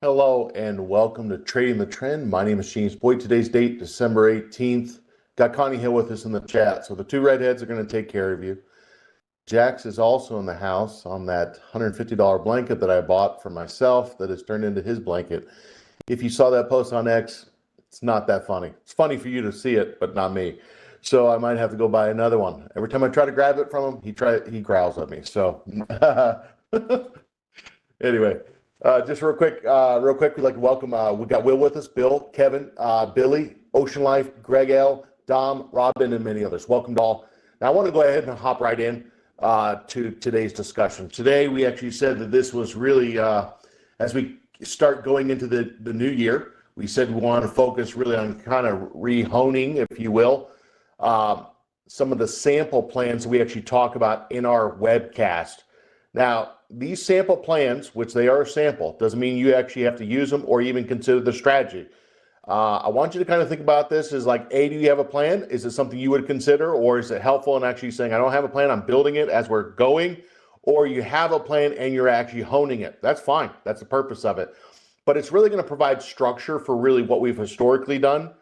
Hello and welcome to Trading the Trend. My name is James Boyd. Today's date, December 18th. Got Connie Hill with us in the chat. So the two redheads are going to take care of you. Jax is also in the house on that $150 blanket that I bought for myself that has turned into his blanket. If you saw that post on X, it's not that funny. It's funny for you to see it, but not me. So I might have to go buy another one. Every time I try to grab it from him, he growls at me. So anyway. Just real quick, we'd like to welcome, we got Will with us, Bill, Kevin, Billy, Ocean Life, Greg L, Dom, Robin, and many others. Welcome to all. Now, I want to go ahead and hop right in to today's discussion. Today, we actually said that this was really, as we start going into the new year, we said we want to focus really on kind of rehoning, if you will, some of the sample plans we actually talk about in our webcast. Now, these sample plans, which they are a sample, doesn't mean you actually have to use them or even consider the strategy. I want you to kind of think about this as like, A, do you have a plan? Is it something you would consider, or is it helpful in actually saying, I don't have a plan, I'm building it as we're going, or you have a plan and you're actually honing it? That's fine. That's the purpose of it. But it's really going to provide structure for really what we've historically done,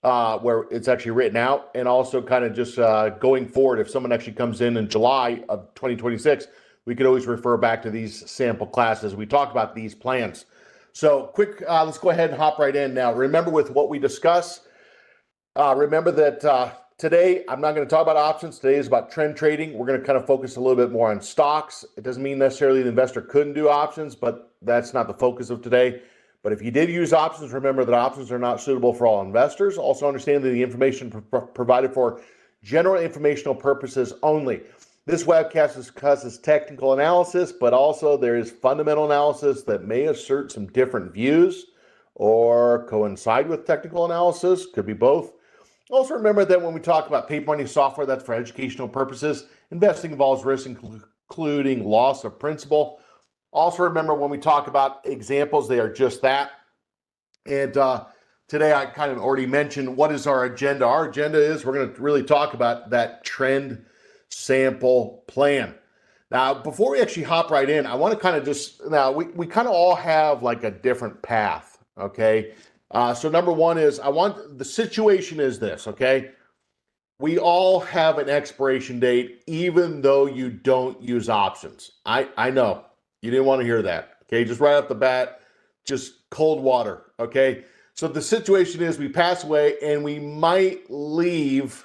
where it's actually written out, and also kind of just going forward, if someone actually comes in July of 2026, we could always refer back to these sample classes. We talk about these plans. So quick, let's go ahead and hop right in now. Remember with what we discuss, remember that today, I'm not going to talk about options. Today is about trend trading. We're going to kind of focus a little bit more on stocks. It doesn't mean necessarily the investor couldn't do options, but that's not the focus of today. But if you did use options, remember that options are not suitable for all investors. Also understand that the information provided for general informational purposes only. This webcast discusses technical analysis, but also there is fundamental analysis that may assert some different views or coincide with technical analysis. Could be both. Also remember that when we talk about paper money software, that's for educational purposes. Investing involves risk, including loss of principal. Also remember when we talk about examples, they are just that. And today I kind of already mentioned what is our agenda. Our agenda is we're going to really talk about that trend sample plan. Now, before we actually hop right in, I want to kind of just, now we kind of all have like a different path, okay? So number one is the situation is this, okay? We all have an expiration date, even though you don't use options. I know you didn't want to hear that, okay? Just right off the bat, just cold water, okay? So the situation is we pass away and we might leave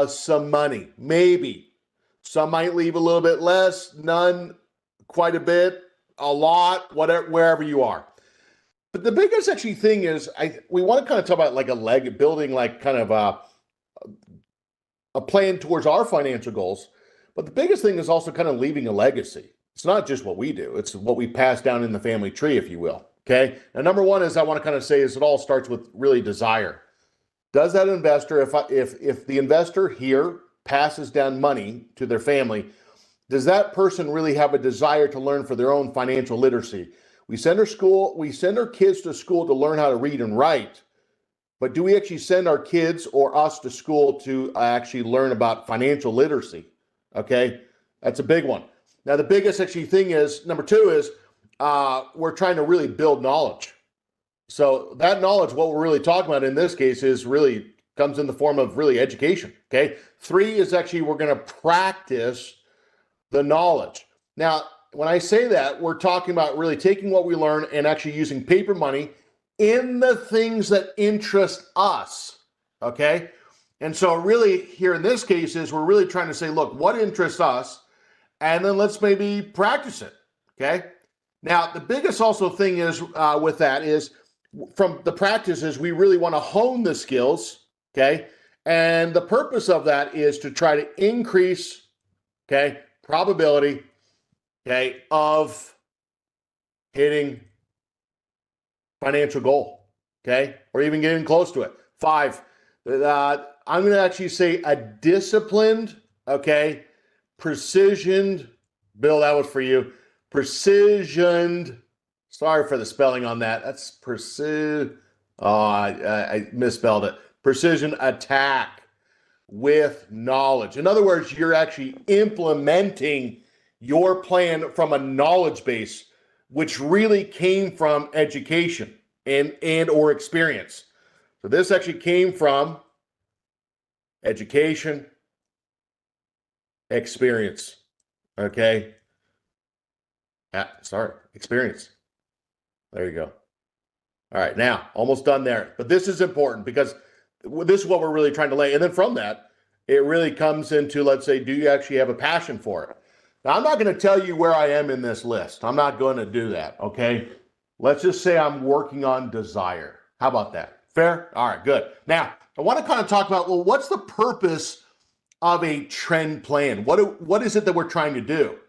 some money, maybe. Some might leave a little bit less, none, quite a bit, a lot, whatever, wherever you are. But the biggest actually thing is we want to kind of talk about like building like kind of a plan towards our financial goals. But the biggest thing is also kind of leaving a legacy. It's not just what we do, it's what we pass down in the family tree, if you will. Okay. Now, number one is I want to kind of say is it all starts with really desire. Does that investor, if the investor here passes down money to their family, does that person really have a desire to learn for their own financial literacy? We send our kids to school to learn how to read and write, but do we actually send our kids or us to school to actually learn about financial literacy? Okay, that's a big one. Now, the biggest actually thing is, number two is we're trying to really build knowledge. So that knowledge, what we're really talking about in this case is really comes in the form of really education, okay? Three is actually we're going to practice the knowledge. Now, when I say that, we're talking about really taking what we learn and actually using paper money in the things that interest us, okay? And so really here in this case is we're really trying to say, look, what interests us? And then let's maybe practice it, okay? Now, the biggest also thing is with that is from the practices, we really want to hone the skills, okay? And the purpose of that is to try to increase, okay, probability, okay, of hitting financial goal, okay? Or even getting close to it. Five, I'm going to actually say a disciplined, okay, precisioned, Bill, that was for you, precisioned, sorry for the spelling on that. That's I misspelled it. Precision attack with knowledge. In other words, you're actually implementing your plan from a knowledge base which really came from education and or experience. So this actually came from education, experience. Okay. Experience. There you go. All right, now almost done there. But this is important because this is what we're really trying to lay. And then from that, it really comes into, let's say, do you actually have a passion for it? Now, I'm not going to tell you where I am in this list. I'm not going to do that, okay? Let's just say I'm working on desire. How about that? Fair? All right, good. Now, I want to kind of talk about, well, what's the purpose of a trend plan? What is it that we're trying to do?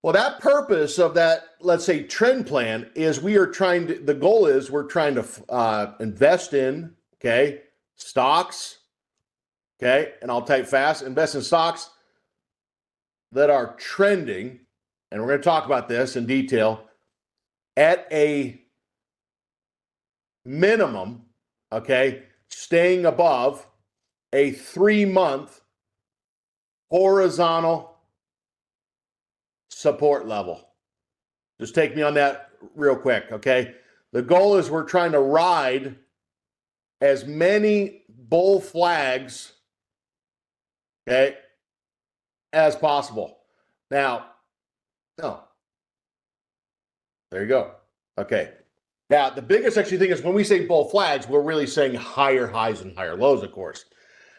Well, that purpose of that, let's say, trend plan is the goal is we're trying to invest in, okay, stocks, okay, and I'll type fast, invest in stocks that are trending, and we're going to talk about this in detail, at a minimum, okay, staying above a 3-month horizontal support level. Just take me on that real quick, okay? The goal is we're trying to ride as many bull flags, okay, as possible. Now, no. There you go. Okay. Now, the biggest actually thing is when we say bull flags, we're really saying higher highs and higher lows, of course.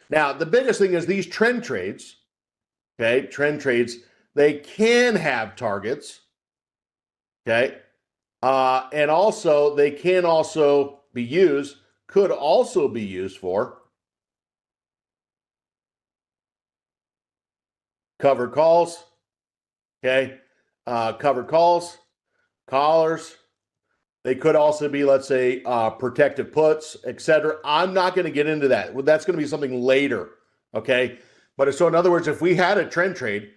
Now, the biggest thing is these trend trades, okay, they can have targets, okay, and also they can also be used, could also be used for covered calls, okay, covered calls, collars. They could also be, let's say, protective puts, etc. I'm not going to get into that. Well, that's going to be something later, okay? But so in other words, if we had a trend trade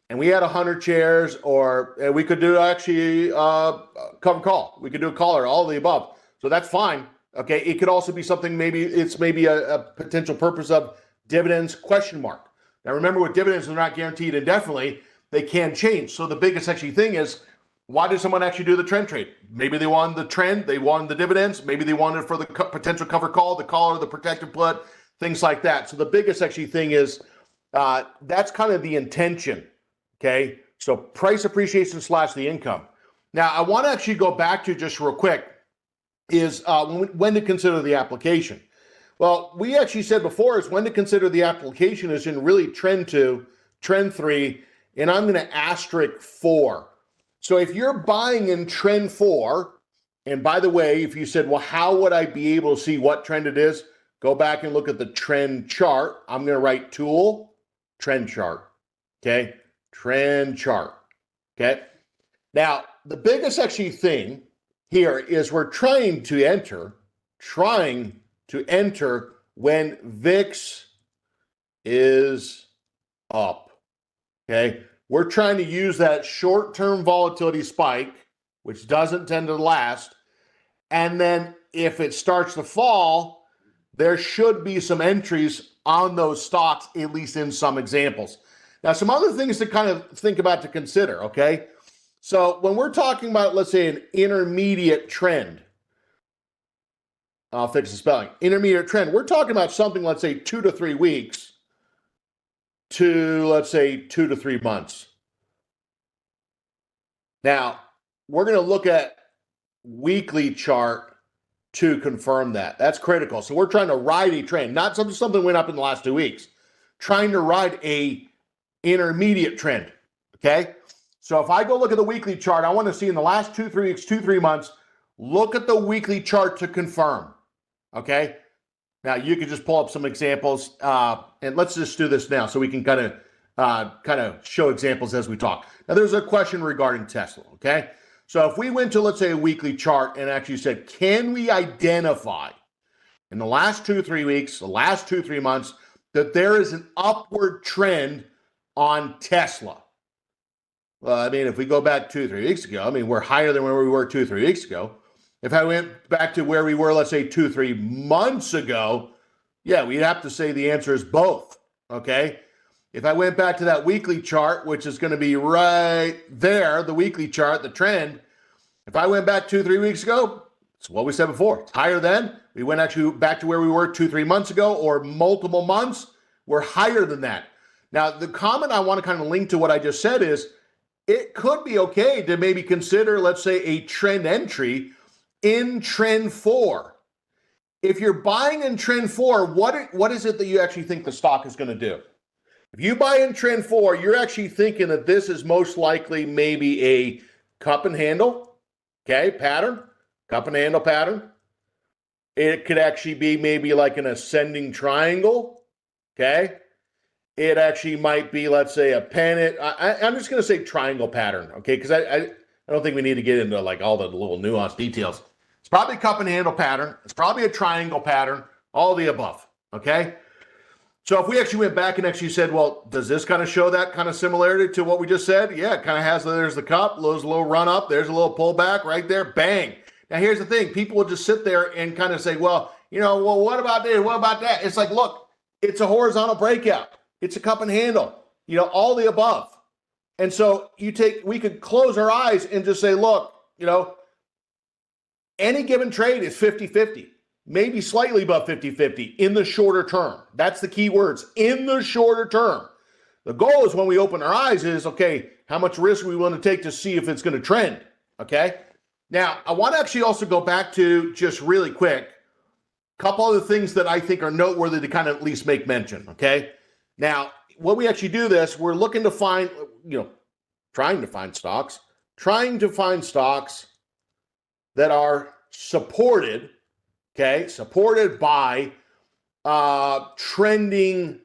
and we had 100 shares, or we could do actually cover call. We could do a collar, all of the above. So that's fine. Okay. It could also be something, maybe a potential purpose of dividends, question mark. Now remember, with dividends, they're not guaranteed indefinitely. They can change. So the biggest actually thing is, why did someone actually do the trend trade? Maybe they wanted the trend, they wanted the dividends, maybe they wanted it for the potential cover call, the collar, the protective put, things like that. So the biggest actually thing is, that's kind of the intention. Okay, so price appreciation / the income. Now, I want to actually go back to just real quick is when to consider the application. Well, we actually said before is when to consider the application is in really trend 2, trend 3, and I'm going to asterisk 4. So if you're buying in trend 4, and by the way, if you said, well, how would I be able to see what trend it is? Go back and look at the trend chart. I'm going to write tool, trend chart. Okay. Trend chart. Okay. Now, the biggest actually thing here is we're trying to enter when VIX is up. Okay. We're trying to use that short-term volatility spike, which doesn't tend to last. And then if it starts to fall, there should be some entries on those stocks, at least in some examples. Now, some other things to kind of think about to consider, okay? So when we're talking about, let's say, an intermediate trend, I'll fix the spelling, intermediate trend, we're talking about something, let's say, 2 to 3 weeks to, let's say, 2 to 3 months. Now, we're going to look at weekly chart to confirm that. That's critical. So we're trying to ride a trend, not something went up in the last 2 weeks, trying to ride a intermediate trend, okay? So if I go look at the weekly chart, I want to see in the last 2, 3 weeks, 2, 3 months, look at the weekly chart to confirm, okay? Now you can just pull up some examples, and let's just do this now so we can kind of show examples as we talk. Now there's a question regarding Tesla, okay? So if we went to, let's say, a weekly chart and actually said, can we identify in the last 2, 3 weeks, the last 2, 3 months, that there is an upward trend on Tesla? Well, I mean, if we go back 2, 3 weeks ago, I mean, we're higher than where we were 2, 3 weeks ago. If I went back to where we were, let's say 2, 3 months ago, yeah, we'd have to say the answer is both, okay? If I went back to that weekly chart, which is going to be right there, the weekly chart, the trend, If I went back 2-3 weeks ago, it's what we said before. It's higher than. We went actually back to where we were 2-3 months ago, or multiple months. We're higher than that. Now, the comment I want to kind of link to what I just said is it could be okay to maybe consider, let's say, a trend entry in trend 4. If you're buying in trend 4, what is it that you actually think the stock is going to do? If you buy in trend 4, you're actually thinking that this is most likely maybe a cup and handle, okay, pattern, cup and handle pattern. It could actually be maybe like an ascending triangle, okay? It actually might be, let's say, a pennant. I'm just going to say triangle pattern, okay? Because I don't think we need to get into like all the little nuanced details. It's probably a cup and handle pattern. It's probably a triangle pattern, all the above, okay? So if we actually went back and actually said, well, does this kind of show that kind of similarity to what we just said? Yeah, it kind of has, there's the cup, there's a little run up, there's a little pullback right there, bang. Now here's the thing, people will just sit there and kind of say, well, what about this, what about that? It's like, look, it's a horizontal breakout. It's a cup and handle, all the above. And so we could close our eyes and just say, look, any given trade is 50-50. Maybe slightly above 50-50 in the shorter term. That's the key words, in the shorter term. The goal is when we open our eyes is, okay, how much risk are we willing to take to see if it's going to trend, okay? Now, I want to actually also go back to just really quick, a couple other things that I think are noteworthy to kind of at least make mention, okay? Now, when we actually do this, we're looking to find, trying to find stocks that are supported, okay, supported by trending,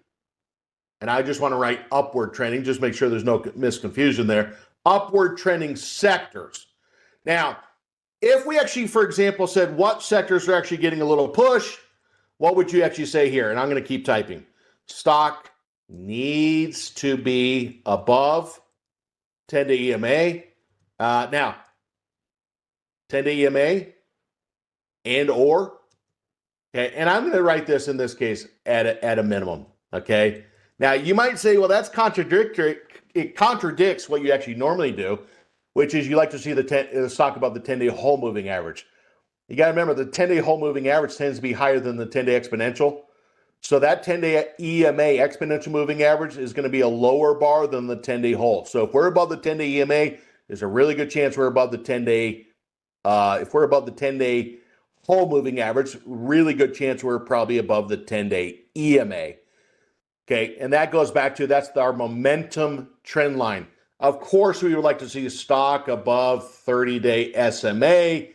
and I just want to write upward trending, just make sure there's no misconfusion there, upward trending sectors. Now, if we actually, for example, said what sectors are actually getting a little push, what would you actually say here? And I'm going to keep typing. Stock needs to be above 10-day EMA. Now, 10-day EMA and or, okay, and I'm going to write this in this case at a minimum, okay? Now, you might say, well, that's contradictory. It contradicts what you actually normally do, which is you like to see the stock above the 10-day whole moving average. You got to remember the 10-day whole moving average tends to be higher than the 10-day exponential. So that 10-day EMA exponential moving average is going to be a lower bar than the 10-day whole. So if we're above the 10-day EMA, there's a really good chance we're above the 10-day. If we're above the 10-day whole moving average, really good chance we're probably above the 10-day EMA. Okay, and that goes back to that's our momentum trend line. Of course, we would like to see a stock above 30-day SMA.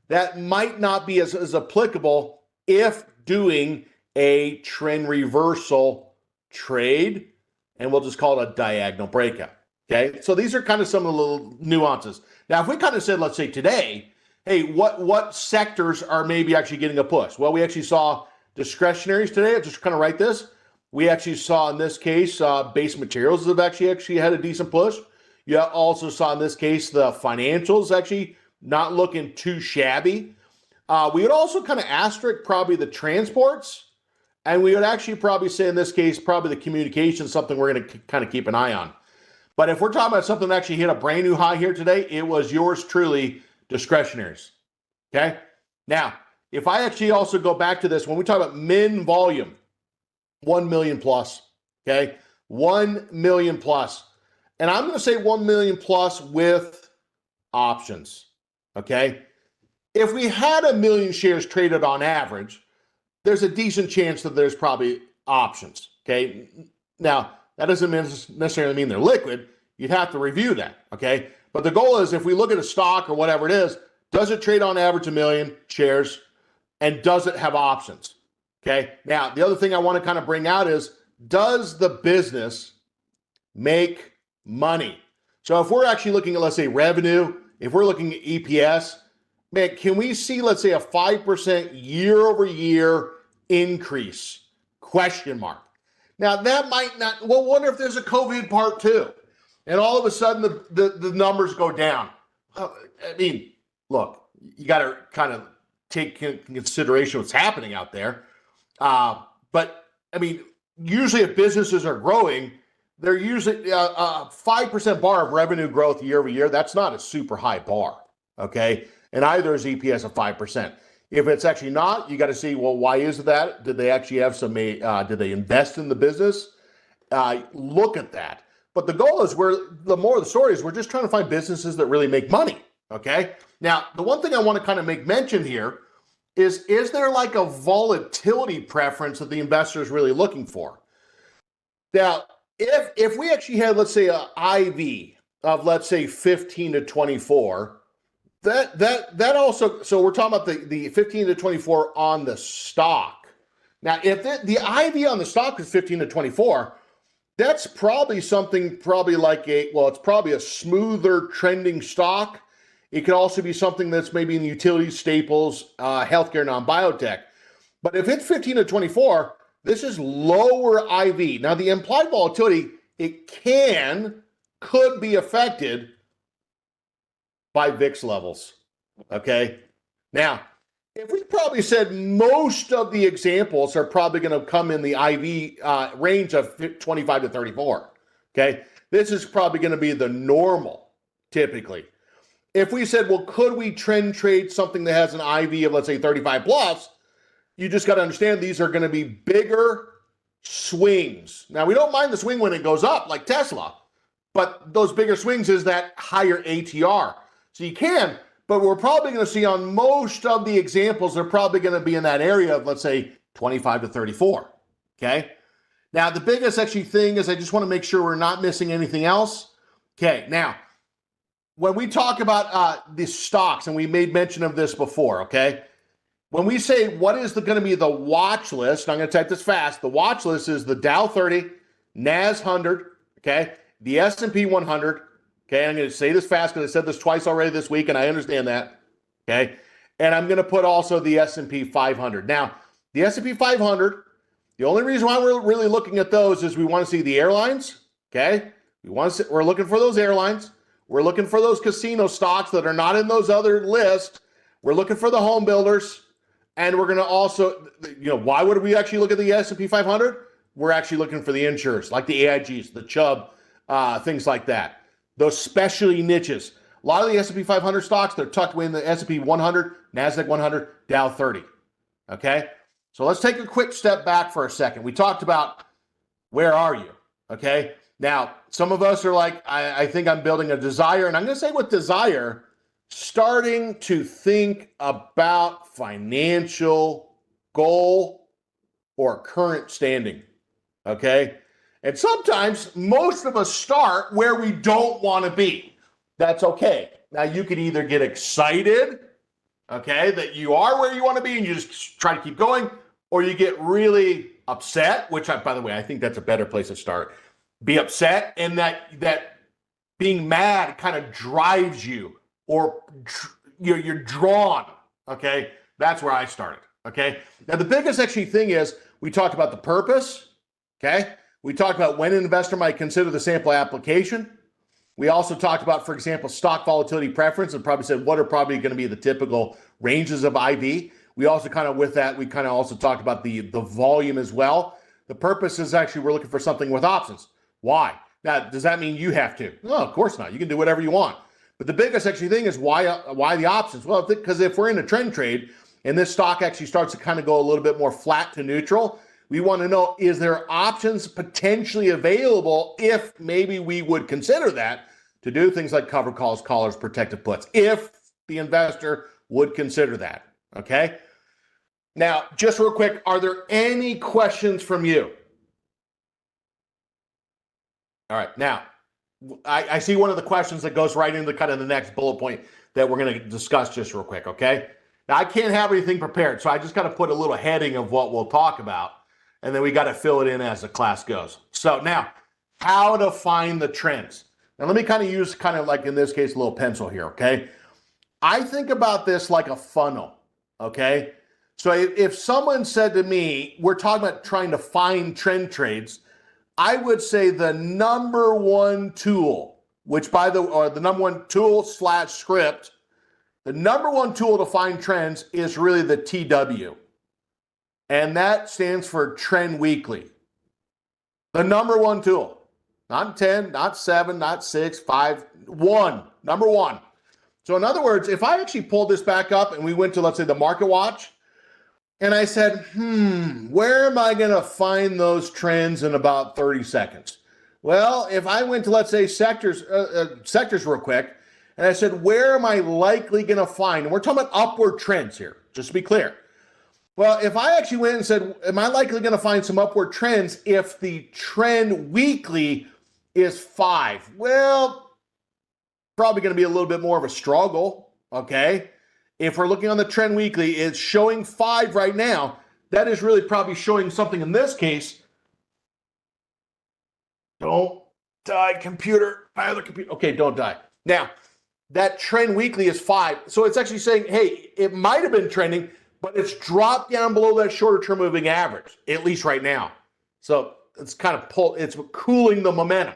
That might not be as applicable if doing a trend reversal trade, and we'll just call it a diagonal breakout. Okay, so these are kind of some of the little nuances. Now, if we kind of said, let's say today, hey, what sectors are maybe actually getting a push? Well, we actually saw discretionaries today. I'll just kind of write this. We actually saw in this case, base materials have actually had a decent push. You also saw in this case, the financials actually not looking too shabby. We would also kind of asterisk probably the transports. And we would actually probably say in this case, probably the communication, something we're going to kind of keep an eye on. But if we're talking about something that actually hit a brand new high here today, it was yours truly, discretionaries. Okay? Now, if I actually also go back to this, when we talk about min volume, 1 million plus, okay? 1 million plus. And I'm going to say 1 million plus with options, okay? If we had 1 million shares traded on average, there's a decent chance that there's probably options, okay? Now, that doesn't necessarily mean they're liquid. You'd have to review that, okay? But the goal is if we look at a stock or whatever it is, does it trade on average 1 million shares, and does it have options, okay? Now, the other thing I want to kind of bring out is, does the business make money? So if we're actually looking at, let's say, revenue, if we're looking at EPS, man, can we see, let's say, a 5% year-over-year increase? Question mark. Now, that might not, well, wonder if there's a COVID part two, and all of a sudden the numbers go down. I mean, look, you got to kind of take in consideration what's happening out there. But, I mean, usually if businesses are growing, they're usually a 5% bar of revenue growth year over year. That's not a super high bar. okay? And either is EPS of 5%. If it's actually not, you got to see, well, why is that? Did they actually have some, did they invest in the business? Look at that. But the goal is the more of the story is we're just trying to find businesses that really make money, okay? Now, the one thing I want to kind of make mention here is there like a volatility preference that the investor is really looking for? Now, if we actually had, let's say, an IV of, let's say, 15 to 24, that also, so we're talking about the 15 to 24 on the stock. Now, if the IV on the stock is 15 to 24, that's probably something like it's probably a smoother trending stock. It could also be something that's maybe in utilities, staples, healthcare, non-biotech. But if it's 15 to 24, this is lower IV. Now, the implied volatility, it could be affected by VIX levels, okay? Now, if we probably said most of the examples are probably going to come in the IV range of 25 to 34, okay? This is probably going to be the normal, typically. If we said, well, could we trend trade something that has an IV of, let's say, 35 plus, you just got to understand these are going to be bigger swings. Now, we don't mind the swing when it goes up, like Tesla, but those bigger swings is that higher ATR. So you can, but we're probably going to see on most of the examples, they're probably going to be in that area of, let's say, 25 to 34, okay? Now, the biggest actually thing is I just want to make sure we're not missing anything else. Okay, now, when we talk about the stocks, and we made mention of this before, okay? When we say what is going to be the watch list, I'm going to type this fast. The watch list is the Dow 30, NAS 100, okay? The S&P 100, okay? I'm going to say this fast because I said this twice already this week, and I understand that, okay? And I'm going to put also the S&P 500. Now, the S&P 500, the only reason why we're really looking at those is we want to see the airlines, okay? We're looking for those airlines. We're looking for those casino stocks that are not in those other lists. We're looking for the home builders. And we're going to also, why would we actually look at the S&P 500? We're actually looking for the insurers, like the AIGs, the Chubb, things like that. Those specialty niches. A lot of the S&P 500 stocks, they're tucked away in the S&P 100, NASDAQ 100, Dow 30. Okay? So let's take a quick step back for a second. We talked about where are you? Okay? Now, some of us are like, I think I'm building a desire. And I'm going to say with desire, starting to think about financial goal or current standing, okay? And sometimes most of us start where we don't want to be. That's okay. Now, you can either get excited, okay, that you are where you want to be and you just try to keep going, or you get really upset, which, by the way, I think that's a better place to start. Be upset, and that being mad kind of drives you, or you're drawn, okay? That's where I started, okay? Now, the biggest actually thing is we talked about the purpose, okay? We talked about when an investor might consider the sample application. We also talked about, for example, stock volatility preference, and probably said what are probably going to be the typical ranges of IV. We also kind of, with that, we kind of also talked about the volume as well. The purpose is actually we're looking for something with options. Why? Now, does that mean you have to? No, of course not. You can do whatever you want. But the biggest actually thing is why the options? Well, because if we're in a trend trade and this stock actually starts to kind of go a little bit more flat to neutral, we want to know, is there options potentially available if maybe we would consider that to do things like cover calls, collars, protective puts, if the investor would consider that, okay? Now, just real quick, are there any questions from you? All right, now, I see one of the questions that goes right into kind of the next bullet point that we're going to discuss just real quick, okay? Now, I can't have anything prepared, so I just got to put a little heading of what we'll talk about, and then we got to fill it in as the class goes. So now, how to find the trends. Now, let me kind of use kind of like, in this case, a little pencil here, okay? I think about this like a funnel, okay? So if someone said to me, we're talking about trying to find trend trades, I would say the number one tool, which the number one tool / script, the number one tool to find trends is really the TW. And that stands for Trend Weekly. The number one tool. Not 10, not 7, not 6, 5, 1. Number one. So in other words, if I actually pulled this back up and we went to, let's say, the market watch, and I said, where am I going to find those trends in about 30 seconds? Well, if I went to, let's say, sectors real quick, and I said, where am I likely going to find, and we're talking about upward trends here, just to be clear. Well, if I actually went and said, am I likely going to find some upward trends if the trend weekly is 5? Well, probably going to be a little bit more of a struggle, okay? If we're looking on the trend weekly, it's showing 5 right now. That is really probably showing something in this case. Don't die, computer. My other computer. Okay, don't die. Now, that trend weekly is 5. So it's actually saying, hey, it might have been trending, but it's dropped down below that shorter term moving average, at least right now. So it's kind of it's cooling the momentum.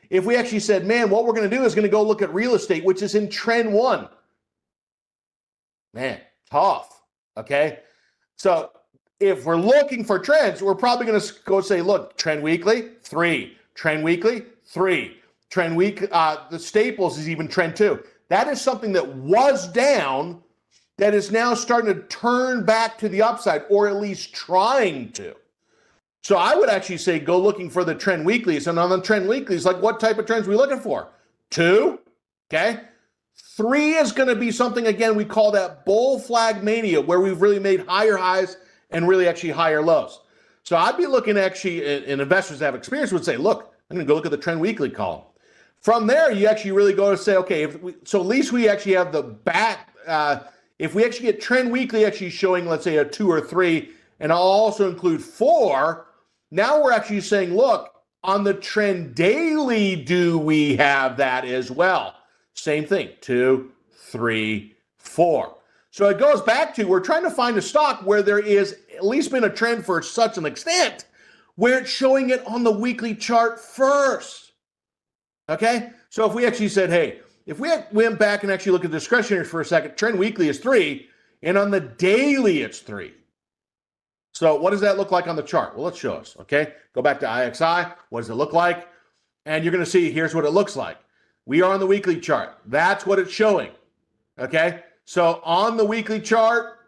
If we actually said, man, what we're going to do is going to go look at real estate, which is in trend 1. Man, tough, okay? So if we're looking for trends, we're probably going to go say, look, trend weekly, 3. Trend weekly, 3. Trend week, the staples is even trend 2. That is something that was down that is now starting to turn back to the upside, or at least trying to. So I would actually say go looking for the trend weeklies. And on the trend weeklies, like what type of trends are we looking for? 2, okay? 3 is going to be something, again, we call that bull flag mania, where we've really made higher highs and really actually higher lows. So I'd be looking actually, and investors that have experience would say, look, I'm going to go look at the trend weekly column. From there, you actually really go to say, okay, so at least we actually have the back, if we actually get trend weekly actually showing, let's say, a 2 or 3, and I'll also include 4, now we're actually saying, look, on the trend daily, do we have that as well? Same thing, 2, 3, 4. So it goes back to, we're trying to find a stock where there is at least been a trend for such an extent where it's showing it on the weekly chart first. Okay? So if we actually said, hey, if we went back and actually look at discretionary for a second, trend weekly is 3, and on the daily it's 3. So what does that look like on the chart? Well, let's show us, okay? Go back to IXI. What does it look like? And you're going to see, here's what it looks like. We are on the weekly chart. That's what it's showing, okay? So on the weekly chart,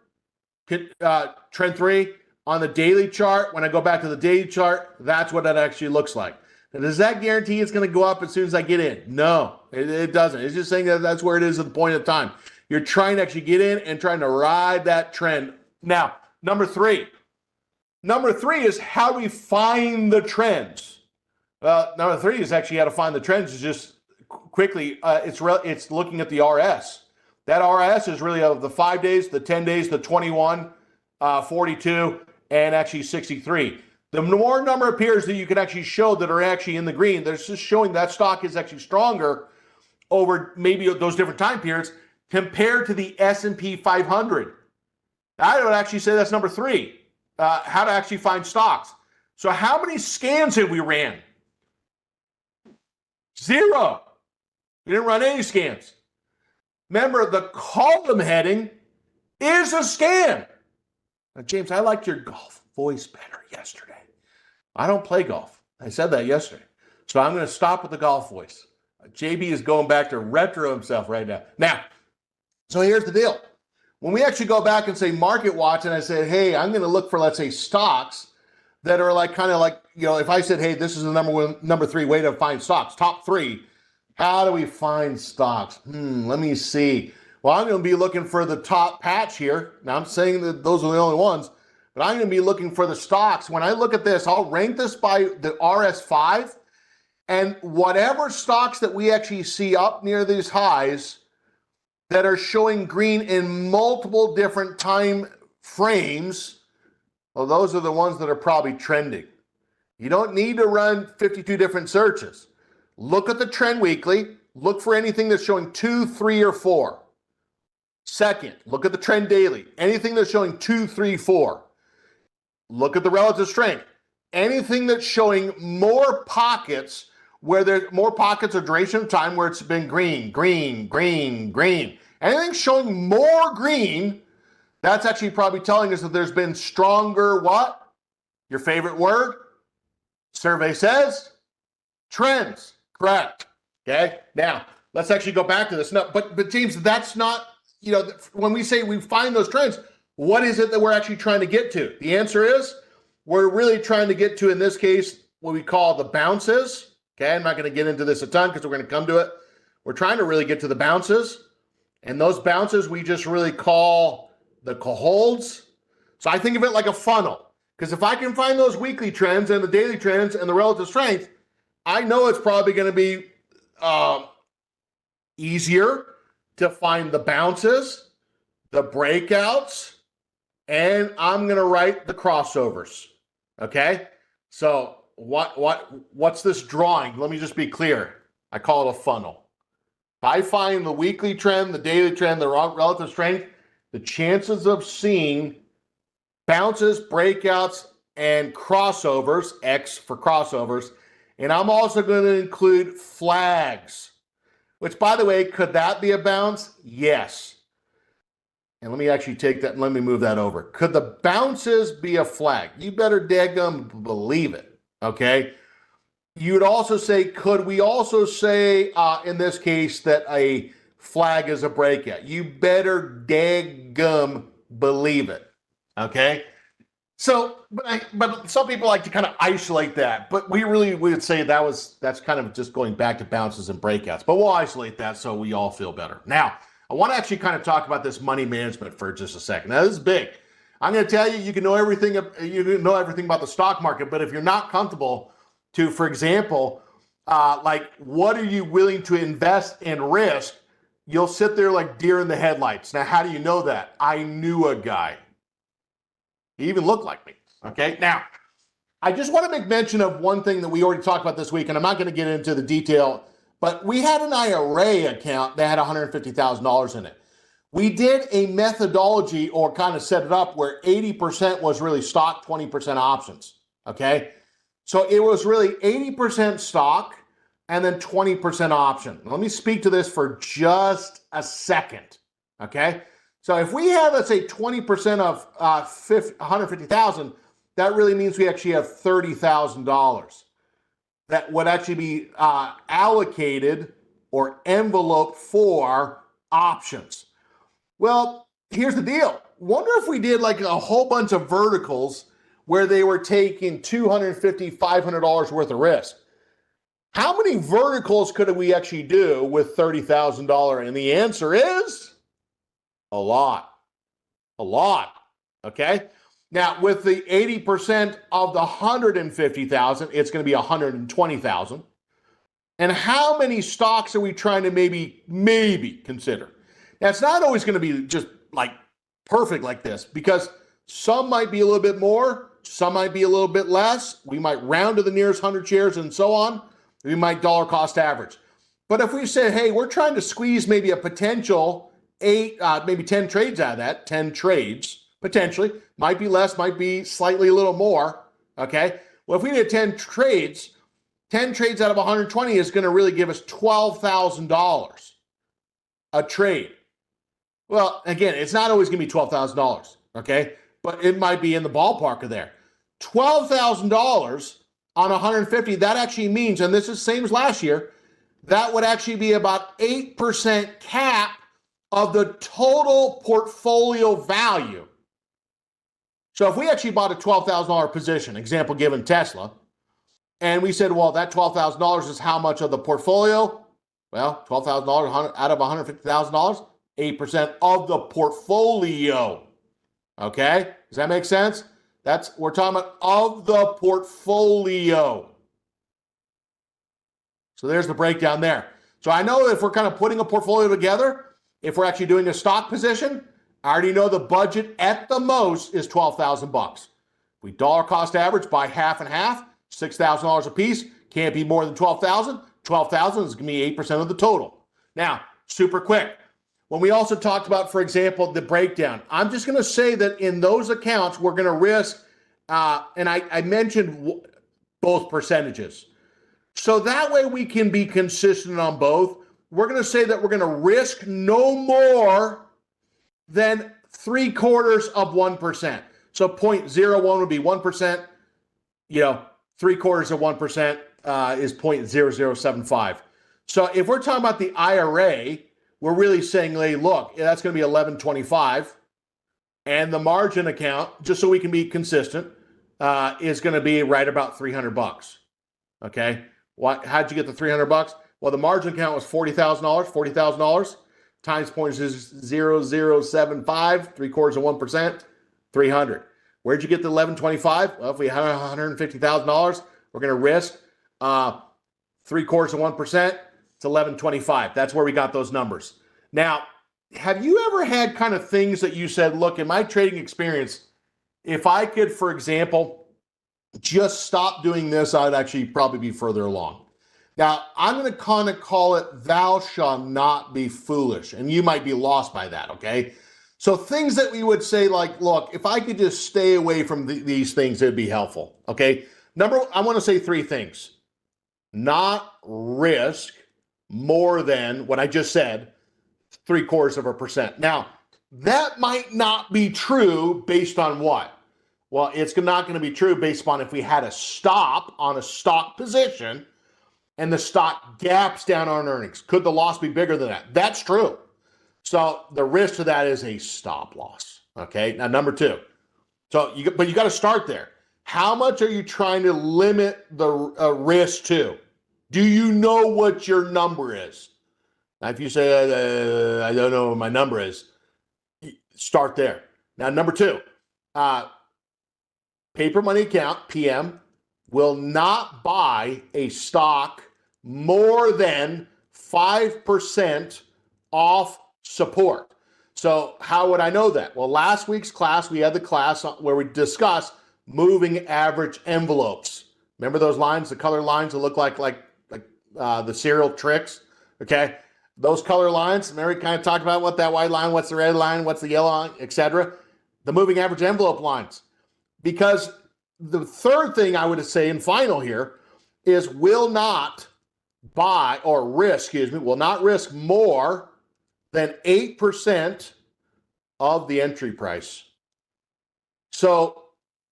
trend 3. On the daily chart, when I go back to the daily chart, that's what that actually looks like. Now, does that guarantee it's going to go up as soon as I get in? No, it doesn't. It's just saying that that's where it is at the point of time. You're trying to actually get in and trying to ride that trend. Now, number 3. Number 3 is how do we find the trends? Number 3 is actually how to find the trends. Is just quickly, it's looking at the RS. That RS is really of the 5 days, the 10 days, the 21, 42, and actually 63. The more number of pairs that you can actually show that are actually in the green, that's just showing that stock is actually stronger over maybe those different time periods compared to the S&P 500. I would actually say that's number 3. How to actually find stocks. So how many scans have we ran? 0. We didn't run any scans. Remember, the column heading is a scan. Now, James, I liked your golf voice better yesterday. I don't play golf. I said that yesterday. So I'm going to stop with the golf voice. JB is going back to retro himself right now. Now, so here's the deal. When we actually go back and say market watch, and I said, hey, I'm going to look for, let's say, stocks that are like kind of like, you know, if I said, hey, this is the number 3 way to find stocks, top 3, how do we find stocks? Let me see. Well, I'm going to be looking for the top patch here. Now, I'm saying that those are the only ones, but I'm going to be looking for the stocks. When I look at this, I'll rank this by the RS5, and whatever stocks that we actually see up near these highs that are showing green in multiple different time frames, well, those are the ones that are probably trending. You don't need to run 52 different searches. Look at the trend weekly. Look for anything that's showing 2, 3, or 4. Second, look at the trend daily. Anything that's showing 2, 3, 4. Look at the relative strength. Anything that's showing more pockets where there's more pockets of duration of time where it's been green, green, green, green. Anything showing more green, that's actually probably telling us that there's been stronger what? Your favorite word? Survey says trends. Correct. Okay. Now, let's actually go back to this. No, but James, that's not, when we say we find those trends, what is it that we're actually trying to get to? The answer is we're really trying to get to, in this case, what we call the bounces. Okay, I'm not going to get into this a ton because we're going to come to it. We're trying to really get to the bounces. And those bounces we just really call the holds. So I think of it like a funnel. Because if I can find those weekly trends and the daily trends and the relative strength, I know it's probably going to be easier to find the bounces, the breakouts, and I'm going to write the crossovers. Okay? So what's this drawing? Let me just be clear. I call it a funnel. If I find the weekly trend, the daily trend, the relative strength, the chances of seeing bounces, breakouts, and crossovers, X for crossovers, and I'm also going to include flags, which, by the way, could that be a bounce? Yes. And let me actually take that and let me move that over. Could the bounces be a flag? You better daggum believe it, okay? You'd also say, could we also say, in this case, that a flag is a breakout? You better daggum believe it, okay? So, but some people like to kind of isolate that, but we would say that's kind of just going back to bounces and breakouts, but we'll isolate that so we all feel better. Now, I want to actually kind of talk about this money management for just a second. Now, this is big. I'm going to tell you, you can know everything about the stock market, but if you're not comfortable to, for example, like what are you willing to invest and risk, you'll sit there like deer in the headlights. Now, how do you know that? I knew a guy. He even looked like me. Okay. Now, I just want to make mention of one thing that we already talked about this week, and I'm not going to get into the detail, but we had an IRA account that had $150,000 in it. We did a methodology or kind of set it up where 80% was really stock, 20% options. Okay. So it was really 80% stock and then 20% option. Let me speak to this for just a second. Okay. So if we have, let's say, 20% of 150,000, that really means we actually have $30,000 that would actually be allocated or enveloped for options. Well, here's the deal. Wonder if we did like a whole bunch of verticals where they were taking $250, $500 worth of risk. How many verticals could we actually do with $30,000? And the answer is a lot. A lot. Okay? Now, with the 80% of the 150,000, it's going to be 120,000. And how many stocks are we trying to maybe consider? Now, it's not always going to be just like perfect like this, because some might be a little bit more, some might be a little bit less. We might round to the nearest 100 shares and so on. We might dollar cost average. But if we say, hey, we're trying to squeeze maybe a potential 10 trades out of that, 10 trades, potentially, might be less, might be slightly a little more, okay? Well, if we did 10 trades out of 120 is going to really give us $12,000 a trade. Well, again, it's not always going to be $12,000, okay? But it might be in the ballpark of there. $12,000 on 150, that actually means, and this is the same as last year, that would actually be about 8% cap of the total portfolio value. So if we actually bought a $12,000 position, example given Tesla, and we said, well, that $12,000 is how much of the portfolio? Well, $12,000 out of $150,000, 8% of the portfolio. Okay? Does that make sense? We're talking about of the portfolio. So there's the breakdown there. So I know if we're kind of putting a portfolio together, if we're actually doing a stock position, I already know the budget at the most is $12,000. If we dollar cost average by half and half, $6,000 a piece, can't be more than $12,000. $12,000 is going to be 8% of the total. Now, super quick. When we also talked about, for example, the breakdown, I'm just going to say that in those accounts, we're going to risk, and I mentioned both percentages. So that way we can be consistent on both. We're going to say that we're going to risk no more than 0.75%. So 0.01 would be 1%. 0.75% is 0.0075. So if we're talking about the IRA, we're really saying, hey, look, that's going to be 1125. And the margin account, just so we can be consistent, is going to be right about $300. Okay. How'd you get the $300? Well, the margin account was $40,000 times 0.0075, 3/4 of 1%, 300. Where'd you get the 1125? Well, if we have $150,000, we're going to risk 3/4 of 1%. It's 1125. That's where we got those numbers. Now, have you ever had kind of things that you said, look, in my trading experience, if I could, for example, just stop doing this, I'd actually probably be further along. Now, I'm going to kind of call it, thou shalt not be foolish. And you might be lost by that, okay? So things that we would say like, look, if I could just stay away from these things, it'd be helpful, okay? I want to say three things. Not risk more than what I just said, 0.75%. Now, that might not be true based on what? Well, it's not going to be true based upon if we had a stop on a stock position and the stock gaps down on earnings. Could the loss be bigger than that? That's true. So the risk to that is a stop loss. Okay. Now, number two. But you got to start there. How much are you trying to limit the risk to? Do you know what your number is? Now, if you say, I don't know what my number is, start there. Now, number two, paper money account, PM, will not buy a stock more than 5% off support. So how would I know that? Well, last week's class, we had the class where we discussed moving average envelopes. Remember those lines, the color lines that look like the cereal tricks? Okay. Those color lines, Mary kind of talked about what that white line, what's the red line, what's the yellow line, etc. The moving average envelope lines. Because the third thing I would say and final here is will not risk more than 8% of the entry price. So,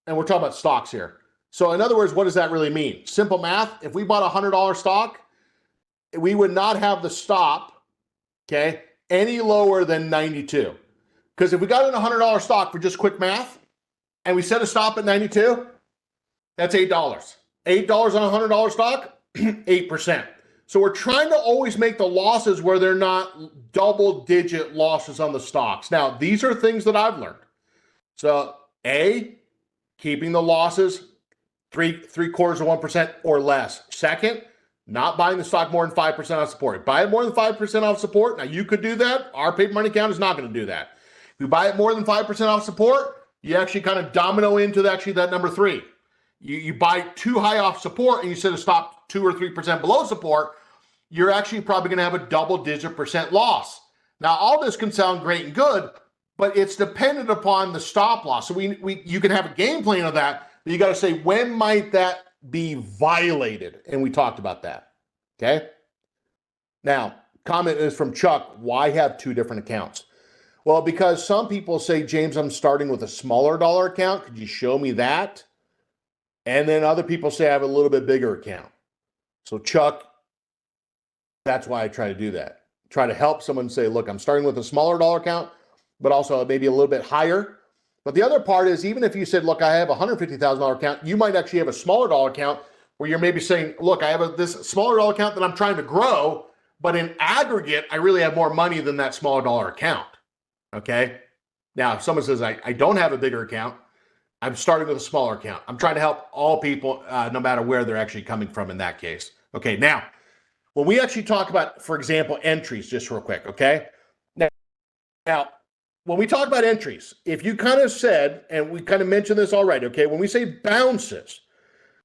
and we're talking about stocks here. So in other words, what does that really mean? Simple math. If we bought a $100 stock, we would not have the stop, okay, any lower than 92. Because if we got in a $100 stock for just quick math, and we set a stop at 92, that's $8. $8 on a $100 stock, 8%. So we're trying to always make the losses where they're not double-digit losses on the stocks. Now, these are things that I've learned. So, A, keeping the losses 3/4 of 1% or less. Second, not buying the stock more than 5% off support. Buy it more than 5% off support. Now, you could do that. Our paper money account is not going to do that. If you buy it more than 5% off support, you actually kind of domino into that number three. You buy too high off support and you set a stop 2 or 3% below support, you're actually probably going to have a double-digit percent loss. Now, all this can sound great and good, but it's dependent upon the stop loss. So you can have a game plan of that, but you got to say, when might that be violated? And we talked about that. Okay. Now, comment is from Chuck. Why have two different accounts? Well, because some people say, James, I'm starting with a smaller dollar account. Could you show me that? And then other people say I have a little bit bigger account. So Chuck, that's why I try to do that. Try to help someone say, look, I'm starting with a smaller dollar account, but also maybe a little bit higher. But the other part is, even if you said, look, I have a $150,000 account, you might actually have a smaller dollar account where you're maybe saying, look, I have this smaller dollar account that I'm trying to grow, but in aggregate, I really have more money than that smaller dollar account. Okay. Now, if someone says, I don't have a bigger account, I'm starting with a smaller account. I'm trying to help all people, no matter where they're actually coming from in that case. Okay. Now, when we actually talk about, for example, entries, just real quick. Okay. Now, when we talk about entries, if you kind of said, and we kind of mentioned this already, okay, when we say bounces,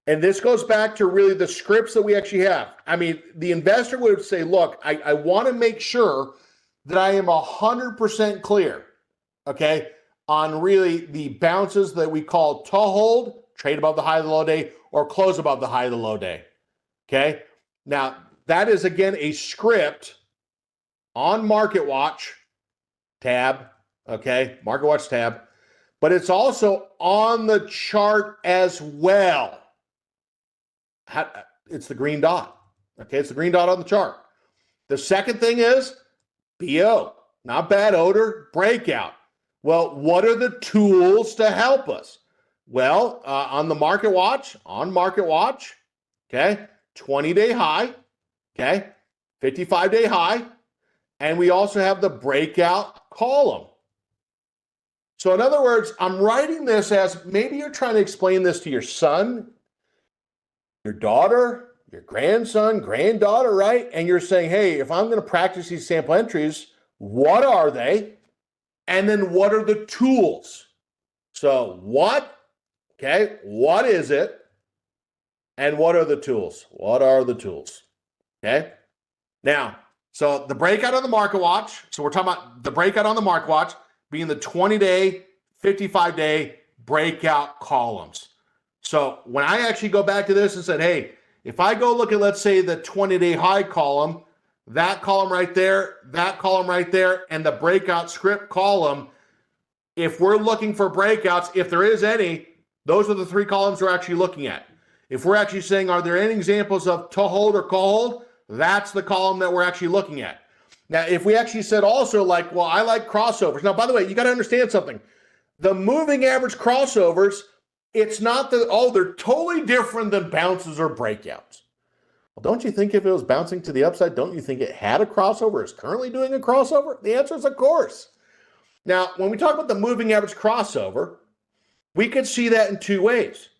and this goes back to really the scripts that we actually have. I mean, the investor would say, look, I want to make sure that I am 100% clear, okay, on really the bounces that we call to hold, trade above the high of the low day, or close above the high of the low day, okay? Now, that is, again, a script on Market Watch tab, okay, Market Watch tab, but it's also on the chart as well. It's the green dot, okay? It's the green dot on the chart. The second thing is BO, not bad odor, breakout. Well, what are the tools to help us? Well, on market watch, okay, 20-day high, okay, 55-day high, and we also have the breakout column. So in other words, I'm writing this as maybe you're trying to explain this to your son, your daughter, your grandson, granddaughter, right? And you're saying, hey, if I'm going to practice these sample entries, what are they? And then what are the tools? So what? Okay, what is it? And what are the tools? What are the tools? Okay. Now, so the breakout on the market watch. So we're talking about the breakout on the market watch being the 20-day, 55-day breakout columns. So when I actually go back to this and said, hey, if I go look at, let's say, the 20-day high column, that column right there, and the breakout script column, if we're looking for breakouts, if there is any, those are the three columns we're actually looking at. If we're actually saying, are there any examples of to hold or call hold? That's the column that we're actually looking at. Now, if we actually said also like, well, I like crossovers. Now, by the way, you got to understand something. The moving average crossovers, it's not that, oh, they're totally different than bounces or breakouts. Well, don't you think if it was bouncing to the upside, don't you think it had a crossover, is currently doing a crossover? The answer is of course. Now, when we talk about the moving average crossover, we could see that in two ways.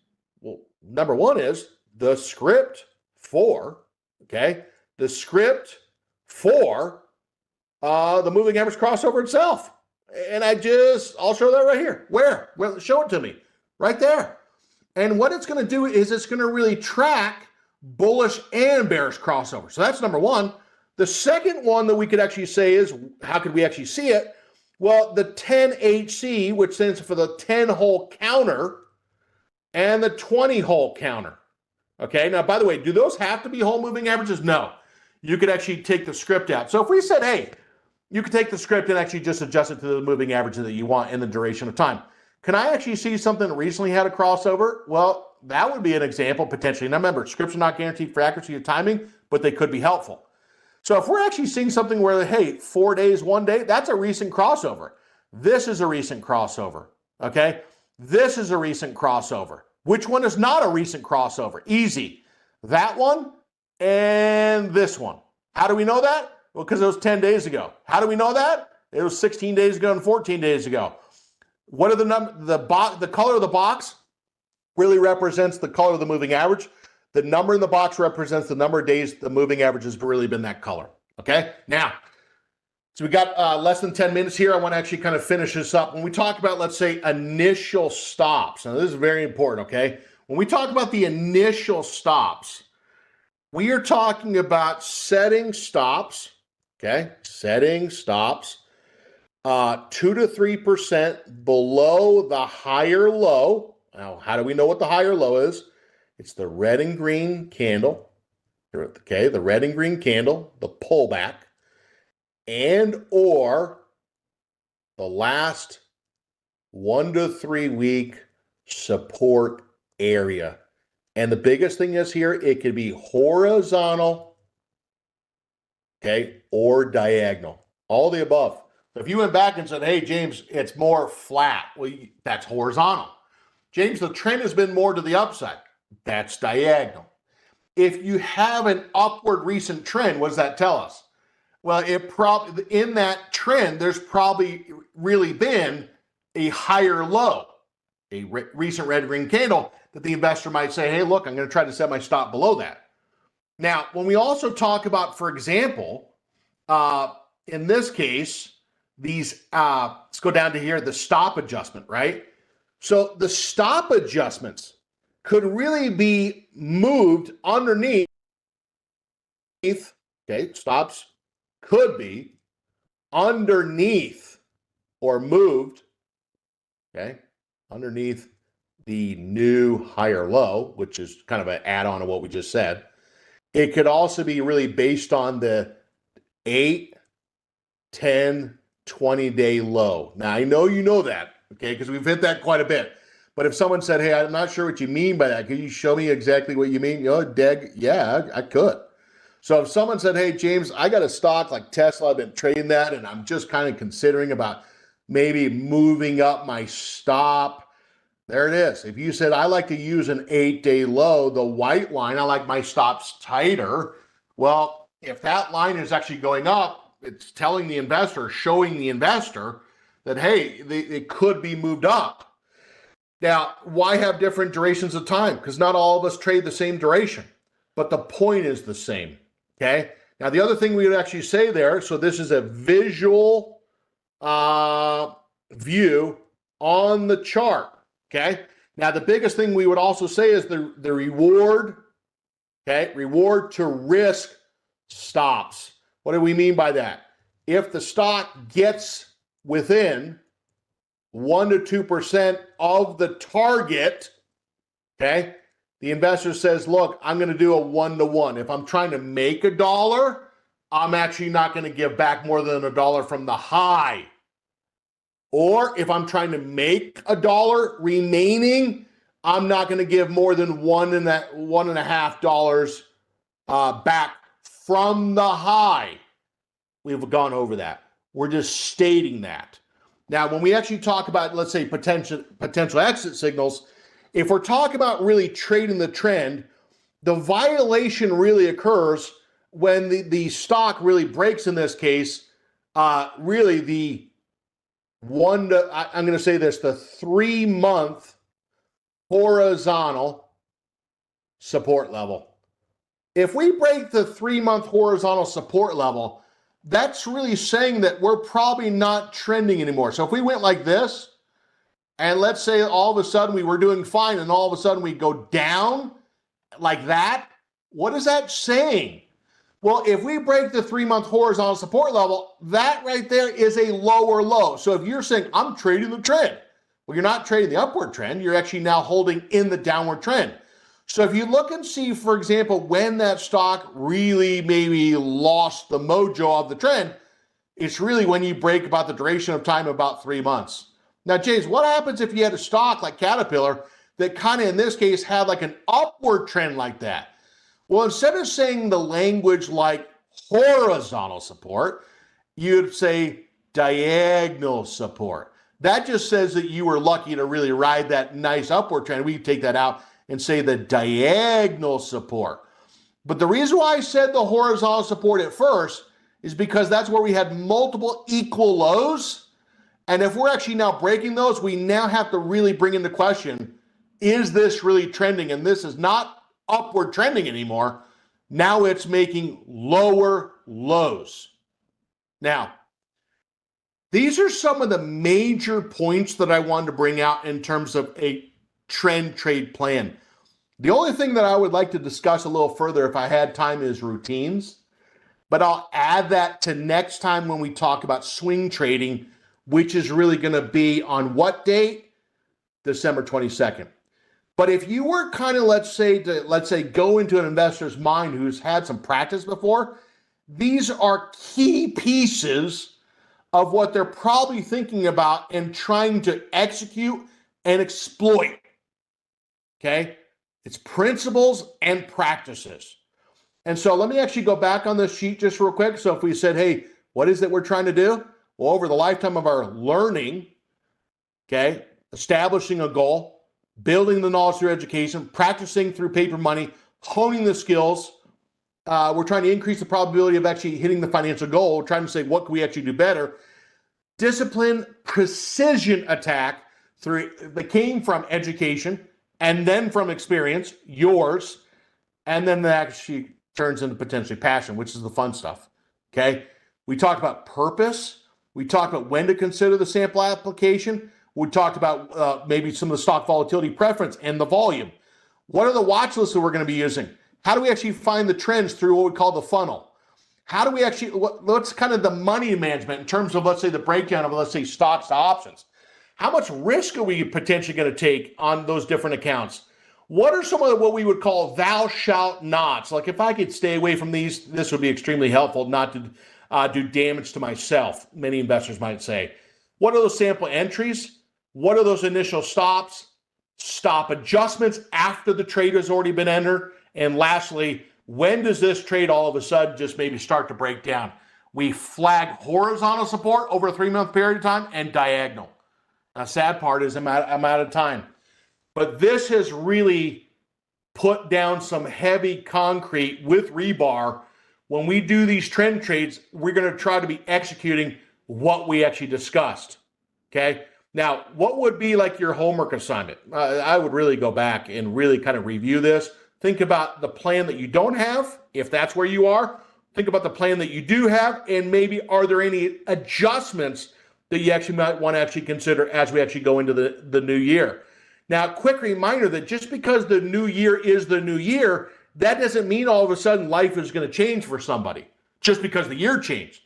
Well, number one is the script for, okay, the script for the moving average crossover itself. And I'll show that right here. Where? Well, show it to me. Right there. And what it's going to do is it's going to really track bullish and bearish crossover. So that's number one. The second one that we could actually say is, how could we actually see it? Well, the 10HC, which stands for the 10-hole counter, and the 20-hole counter. Okay, now, by the way, do those have to be whole moving averages? No. You could actually take the script out. So if we said, hey, you could take the script and actually just adjust it to the moving average that you want in the duration of time. Can I actually see something that recently had a crossover? Well, that would be an example potentially. Now remember, scripts are not guaranteed for accuracy or timing, but they could be helpful. So if we're actually seeing something where, hey, 4 days, 1 day, that's a recent crossover. This is a recent crossover, okay? This is a recent crossover. Which one is not a recent crossover? Easy. That one and this one. How do we know that? Well, because it was 10 days ago. How do we know that? It was 16 days ago and 14 days ago. What are the color of the box really represents the color of the moving average. The number in the box represents the number of days the moving average has really been that color. Okay? Now, so we got less than 10 minutes here. I want to actually kind of finish this up. When we talk about, let's say, initial stops. Now, this is very important, okay? When we talk about the initial stops, we are talking about setting stops, okay? Setting stops 2 to 3% below the higher low. Now, how do we know what the higher low is? It's the red and green candle, okay? The red and green candle, the pullback, and or the last 1 to 3 week support area. And the biggest thing is here, it could be horizontal, okay, or diagonal, all the above. So if you went back and said, hey, James, it's more flat, well, that's horizontal. James, the trend has been more to the upside. That's diagonal. If you have an upward recent trend, what does that tell us? Well, it probably in that trend, there's probably really been a higher low, a recent red green candle that the investor might say, hey, look, I'm going to try to set my stop below that. Now, when we also talk about, for example, in this case, these, let's go down to here, the stop adjustment, right? So the stop adjustments could really be moved underneath, okay, stops could be underneath or moved, okay, underneath the new higher low, which is kind of an add-on to what we just said. It could also be really based on the 8, 10, 20-day low. Now, I know you know that, okay, because we've hit that quite a bit. But if someone said, hey, I'm not sure what you mean by that, could you show me exactly what you mean? You know, Deg, yeah, I could. So if someone said, hey, James, I got a stock like Tesla, I've been trading that, and I'm just kind of considering about maybe moving up my stop. There it is. If you said, I like to use an 8-day low, the white line, I like my stops tighter. Well, if that line is actually going up, it's telling the investor, showing the investor that, hey, it could be moved up. Now, why have different durations of time? Because not all of us trade the same duration, but the point is the same, okay? Now, the other thing we would actually say there, so this is a visual view on the chart, okay? Now, the biggest thing we would also say is the reward, okay? Reward to risk stops. What do we mean by that? If the stock gets within 1 to 2% of the target, okay, the investor says, look, I'm going to do a 1-to-1. If I'm trying to make $1, I'm actually not going to give back more than $1 from the high. Or if I'm trying to make $1 remaining, I'm not going to give more than $1.50 back from the high. We've gone over that. We're just stating that. Now, when we actually talk about, let's say, potential exit signals, if we're talking about really trading the trend, the violation really occurs when the stock really breaks, in this case, really the I'm going to say this, the 3-month horizontal support level. If we break the 3-month horizontal support level, that's really saying that we're probably not trending anymore. So if we went like this, and let's say all of a sudden we were doing fine, and all of a sudden we go down like that, what is that saying? Well, if we break the 3-month horizontal support level, that right there is a lower low. So if you're saying, I'm trading the trend, well, you're not trading the upward trend. You're actually now holding in the downward trend. So if you look and see, for example, when that stock really maybe lost the mojo of the trend, it's really when you break about the duration of time, about 3 months. Now, James, what happens if you had a stock like Caterpillar that kind of, in this case, had like an upward trend like that? Well, instead of saying the language like horizontal support, you'd say diagonal support. That just says that you were lucky to really ride that nice upward trend. We can take that out and say the diagonal support. But the reason why I said the horizontal support at first is because that's where we had multiple equal lows. And if we're actually now breaking those, we now have to really bring into question, is this really trending? And this is not upward trending anymore. Now it's making lower lows. Now, these are some of the major points that I wanted to bring out in terms of a trend trade plan. The only thing that I would like to discuss a little further if I had time is routines, but I'll add that to next time when we talk about swing trading, which is really going to be on what date? December 22nd. But if you were kind of, let's say, go into an investor's mind who's had some practice before, these are key pieces of what they're probably thinking about and trying to execute and exploit. Okay? It's principles and practices. And so let me actually go back on this sheet just real quick. So if we said, hey, what is it we're trying to do? Well, over the lifetime of our learning, okay, establishing a goal, building the knowledge through education, practicing through paper money, honing the skills. We're trying to increase the probability of actually hitting the financial goal. We're trying to say, what can we actually do better? Discipline, precision attack that came from education and then from experience, yours, and then that actually turns into potentially passion, which is the fun stuff, okay? We talked about purpose. We talked about when to consider the sample application. We talked about maybe some of the stock volatility preference and the volume. What are the watch lists that we're going to be using? How do we actually find the trends through what we call the funnel? How do we actually, what's kind of the money management in terms of, let's say, the breakdown of, let's say, stocks to options? How much risk are we potentially going to take on those different accounts? What are some of what we would call thou shalt nots? Like if I could stay away from these, this would be extremely helpful not to do damage to myself, many investors might say. What are those sample entries? What are those initial stops? Stop adjustments after the trade has already been entered? And lastly, When does this trade all of a sudden just maybe start to break down? We flag horizontal support over a 3-month period of time and diagonal. The sad part is I'm out of time. But this has really put down some heavy concrete with rebar. When we do these trend trades, we're going to try to be executing what we actually discussed. Okay. Now, what would be like your homework assignment? I would really go back and really kind of review this. Think about the plan that you don't have, if that's where you are. Think about the plan that you do have, and maybe are there any adjustments that you actually might want to actually consider as we actually go into the new year. Now, quick reminder that just because the new year is the new year, that doesn't mean all of a sudden life is going to change for somebody just because the year changed.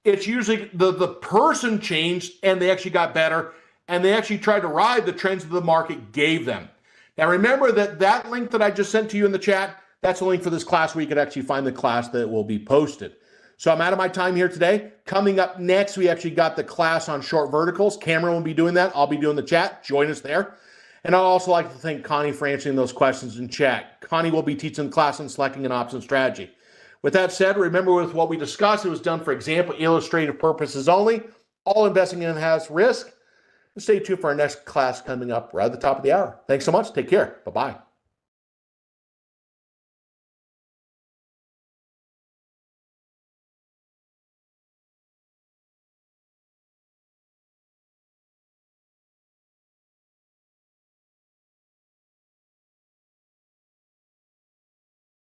It's usually the person changed and they actually got better and they actually tried to ride the trends that the market gave them. Now, remember that link that I just sent to you in the chat, that's a link for this class where you can actually find the class that will be posted. So I'm out of my time here today. Coming up next, we actually got the class on short verticals. Cameron will be doing that. I'll be doing the chat. Join us there. And I'd also like to thank Connie for answering those questions in chat. Connie will be teaching the class on selecting an option strategy. With that said, remember with what we discussed, it was done for example, illustrative purposes only. All investing in has risk. And stay tuned for our next class coming up right at the top of the hour. Thanks so much. Take care. Bye-bye.